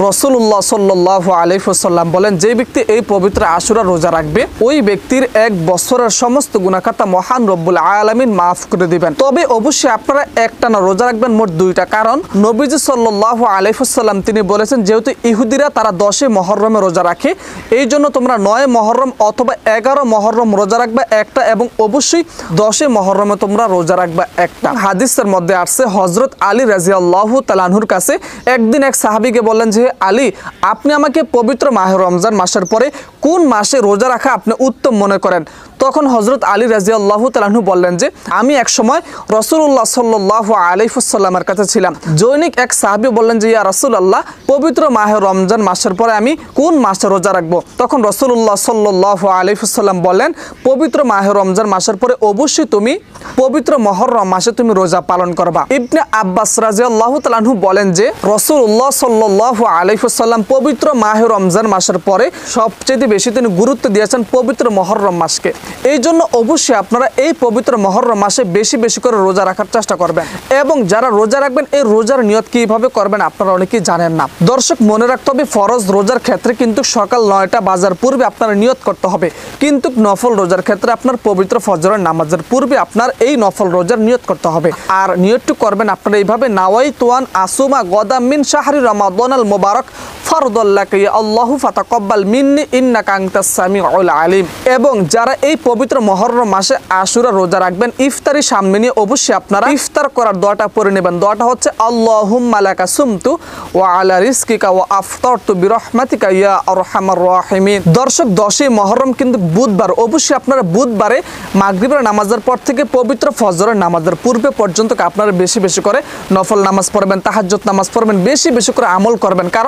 রাসূলুল্লাহ সাল্লাল্লাহু আলাইহি ওয়াসাল্লাম বলেন, যে ব্যক্তি এই পবিত্র আশুরা রোজা রাখবে ওই ব্যক্তির এক বছরের সমস্ত গুনাহ খাতা মহান রব্বুল আলামিন মাফ করে দিবেন। তবে অবশ্যই আপনারা একটানা রোজা রাখবেন, মোট দুইটা। কারণ নবীজি সাল্লাল্লাহু আলাইহি ওয়াসাল্লাম তিনি বলেছেন, যেহেতু ইহুদিরা তারা 10 মুহররমে রোজা রাখে, এই জন্য তোমরা 9 মুহররম অথবা 11 মুহররম রোজা রাখবা একটা, এবং অবশ্যই 10 মুহররমে তোমরা রোজা রাখবা একটা। হাদিসের মধ্যে আসছে হযরত আলী রাদিয়াল্লাহু তাআলা আনহুর কাছে একদিন এক সাহাবীকে বললেন যে, আলী, আপনি আমাকে পবিত্র মাহে রমজান মাসের পরে কোন মাসে রোজা রাখা আপনি উত্তম মনে করেন? তখন হযরত আলী রাদিয়াল্লাহু তাআলা আনহু বললেন যে, আমি এক সময় রাসূলুল্লাহ সাল্লাল্লাহু আলাইহি ওয়াসাল্লামের কাছে ছিলাম। জৈনিক এক সাহাবী বললেন যে, ইয়া রাসূলুল্লাহ, পবিত্র মাহে রমজান মাসের পরে আমি কোন মাসে রোজা রাখবো? তখন রাসূলুল্লাহ সাল্লাল্লাহু আলাইহি ওয়াসাল্লাম বললেন, পবিত্র মাহে রমজান মাসের পরে অবশ্যই তুমি পবিত্র মুহররম মাসে তুমি রোজা পালন করবা। ইবনে আব্বাস রাদিয়াল্লাহু তাআলা আনহু বলেন যে, রাসূলুল্লাহ সাল্লাল্লাহু আলাইহি ওয়াসাল্লাম পবিত্র মাহে রমজান মাসের পরে সবচেয়ে বেশি তিনি গুরুত্ব দিয়েছেন পবিত্র মুহররম মাসকে। এই জন্য অবশ্যই আপনারা এই পবিত্র মুহররম মাসে বেশি বেশি করে রোজা রাখার চেষ্টা করবেন। এবং যারা রোজা রাখবেন এই রোজার নিয়ত কিভাবে করবেন আপনারা অনেকেই জানেন না। দর্শক, মনে রাখতে হবে ফরজ রোজার ক্ষেত্রে কিন্তু সকাল 9টা বাজার পূর্বে আপনার নিয়ত করতে হবে, কিন্তু নফল রোজার ক্ষেত্রে আপনার পবিত্র ফজরের নামাজের পূর্বে আপনার এই নফল রোজার নিয়ত করতে হবে। আর নিয়তটি করবেন আপনারা এইভাবে, নাওয়াইতু আন আসুমা গাদাম মিন শাহরি রমাদানাল মুবারক ফারদাল্লাকা ইয়া আল্লাহু ফাতাকাব্বাল মিন্নি ইন্নাকা আনতাস সামিউল আলিম। এবং যারা এই পবিত্র মুহররম মাসে আশুরা রোজা রাখবেন, ইফতারি সামনে নিয়ে অবশ্যই আপনারা ইফতার করার দোয়াটা পড়ে নেবেন। দোয়াটা হচ্ছে, আল্লাহুম্মা লাকা সুমতু ওয়া আলা রিজকিকা ওয়া আফতারতু বিরহমাতিকা ইয়া আরহামার রাহিমিন। দর্শক, 10 মুহররম কিন্তু বুধবার। অবশ্যই আপনারা বুধবারে মাগরিবের নামাজের পর থেকে পবিত্র ফজরের নামাজের পূর্বে পর্যন্ত আপনারা বেশি বেশি করে নফল নামাজ পড়বেন, তাহাজ্জুদ নামাজ পড়বেন, বেশি বেশি করে আমল করবেন। কারণ